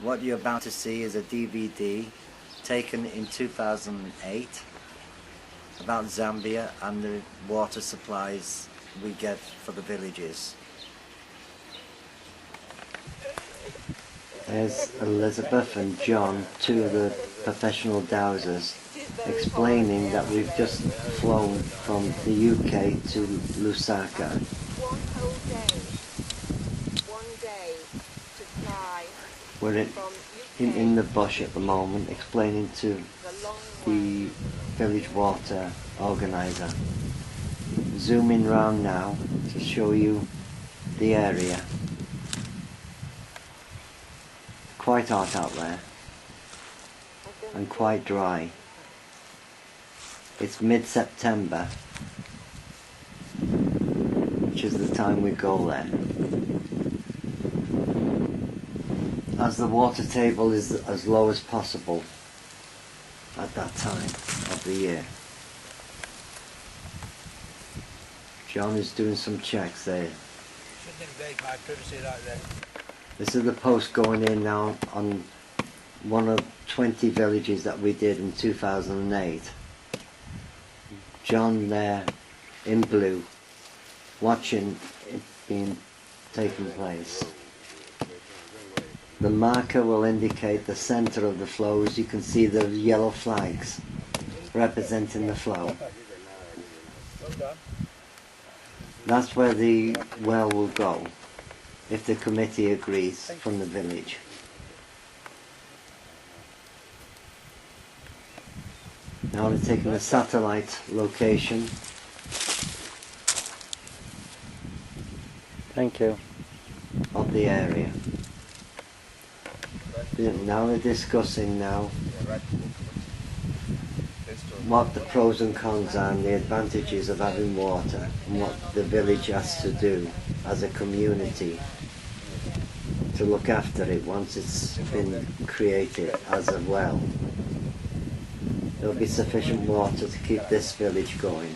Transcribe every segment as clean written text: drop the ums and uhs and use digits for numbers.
What you're about to see is a DVD taken in 2008 about Zambia and the water supplies we get for the villages. There's Elizabeth and John, two of the professional dowsers, explaining that we've just flown from the UK to Lusaka. One whole day. One day to fly. We're in the bush at the moment, explaining to the village water organiser. Zooming round now to show you the area. Quite hot out there and quite dry. It's mid-September, which is the time we go there. As the water table is as low as possible at that time of the year. John is doing some checks there. This is the post going in now on one of 20 villages that we did in 2008. John there in blue, watching it being taken place. The marker will indicate the centre of the flows. You can see the yellow flags representing the flow. That's where the well will go, if the committee agrees from the village. Now we're taking a satellite location. Thank you. Of the area. Now they're discussing what the pros and cons are and the advantages of having water and what the village has to do as a community to look after it once it's been created as a well. There'll be sufficient water to keep this village going.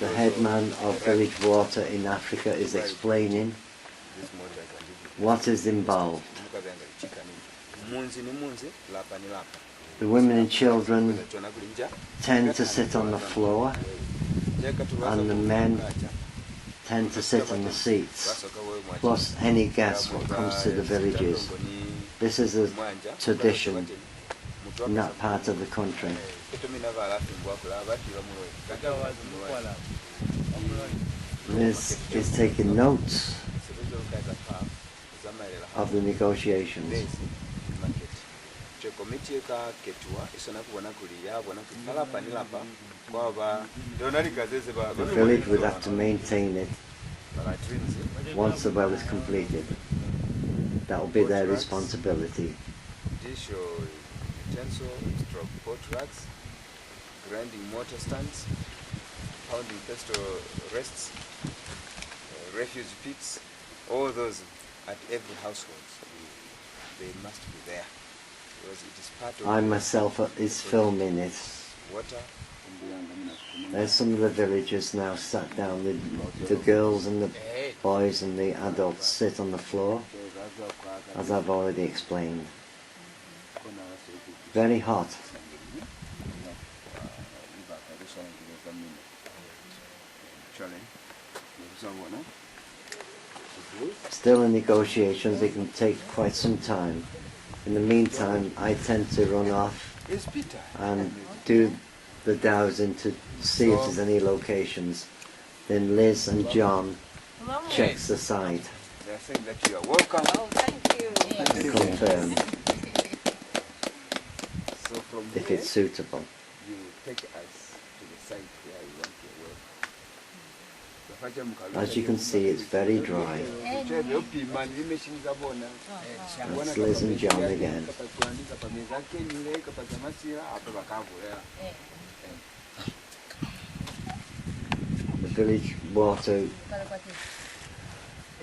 The headman of village water in Africa is explaining what is involved. The women and children tend to sit on the floor and the men tend to sit on the seats, plus any guests what comes to the villages. This is a tradition in that part of the country. Liz is taking notes of the negotiations. The village would have to maintain it once the well is completed. That will be their responsibility. Grinding mortar stands, pounding pestle rests, refuse pits, all those at every household. They must be there. Because it is part of I myself is filming it. Water. There's some of the villagers now sat down. The girls and the boys and the adults sit on the floor, as I've already explained. Very hot. Still in negotiations, they can take quite some time. In the meantime, I tend to run off and do the dowsing to see if there's any locations. Then Liz and John checks the site. They are saying that you are welcome. Oh, thank you. To confirm So from if here, it's suitable. you take us to the site where you want your well. As you can see, it's very dry. That's Liz and John again. The village water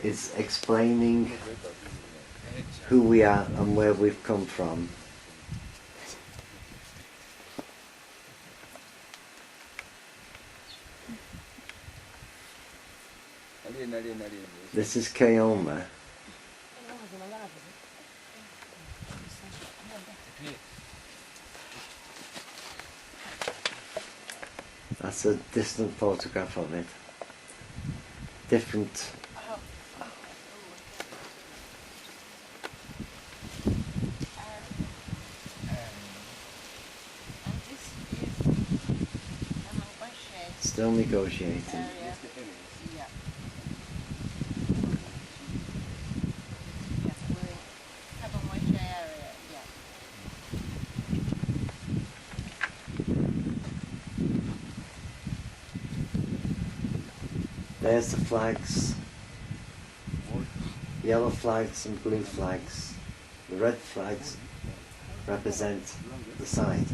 is explaining who we are and where we've come from. This is Keoma. That's a distant photograph of it. Different. Still negotiating. There's the flags. Yellow flags and blue flags. The red flags represent the site.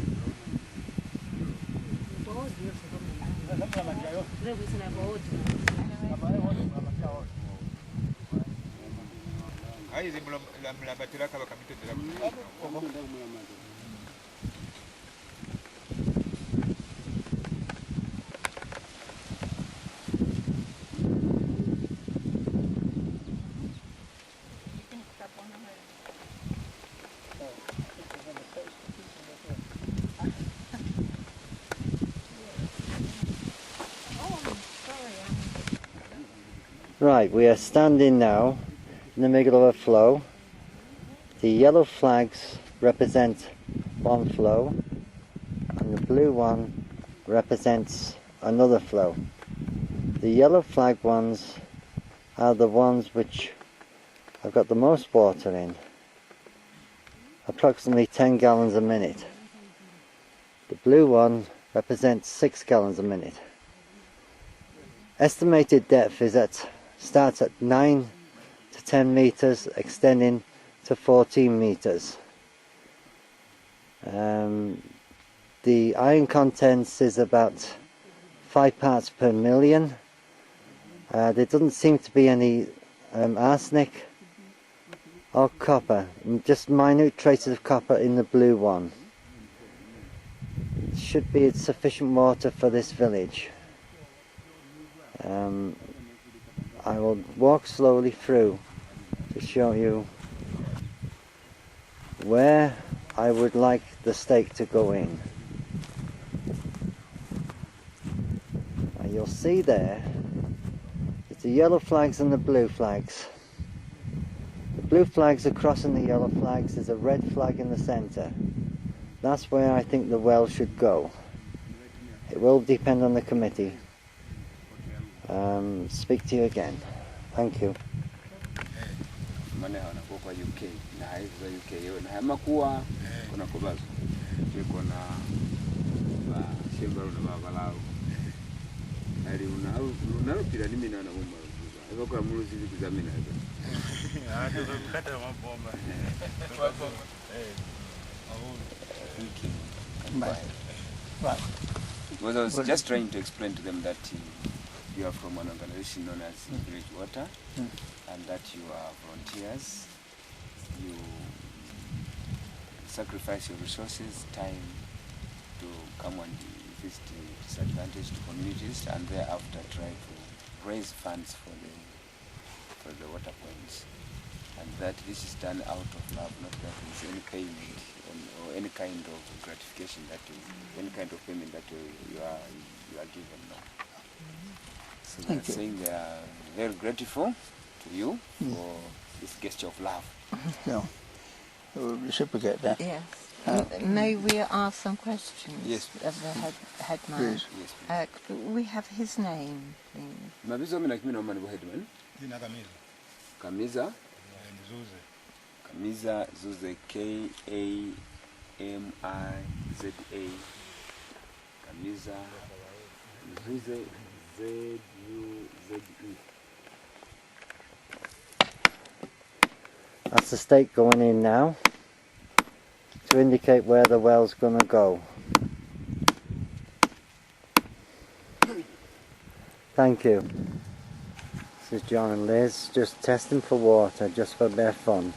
Right, we are standing now in the middle of a flow. The yellow flags represent one flow and the blue one represents another flow. The yellow flag ones are the ones which have got the most water in, approximately 10 gallons a minute. The blue one represents 6 gallons a minute. Estimated depth starts at 9 to 10 meters, extending to 14 meters. The iron contents is about 5 parts per million. There doesn't seem to be any arsenic or copper, just minute traces of copper in the blue one. It should be sufficient water for this village. I will walk slowly through to show you where I would like the stake to go in. And you'll see there, it's the yellow flags and the blue flags. The blue flags are crossing the yellow flags, there's a red flag in the centre. That's where I think the well should go. It will depend on the committee. Speak to you again. Thank you. Because I was just trying to explain to them that you are from an organization known as Village Water, and that you are volunteers. You sacrifice your resources, time to come and visit disadvantaged communities, and thereafter try to raise funds for the water points. And that this is done out of love, not that there is any payment or any kind of gratification any kind of payment that you are given now. So they're saying they are very grateful to you for this gesture of love. No, we'll reciprocate that. Yes. May we ask some questions Yes, of the headman? Please. Yes, Could we have his name, please? Mabizo mina kimi naomba nibo headman. Kamiza. Kamiza Zuze, K-A-M-I-Z-A. Kamiza Zuze, Z-U-Z-E. That's the stake going in now to indicate where the well's going to go. Thank you. This is John and Liz, just testing for water, just for their fun.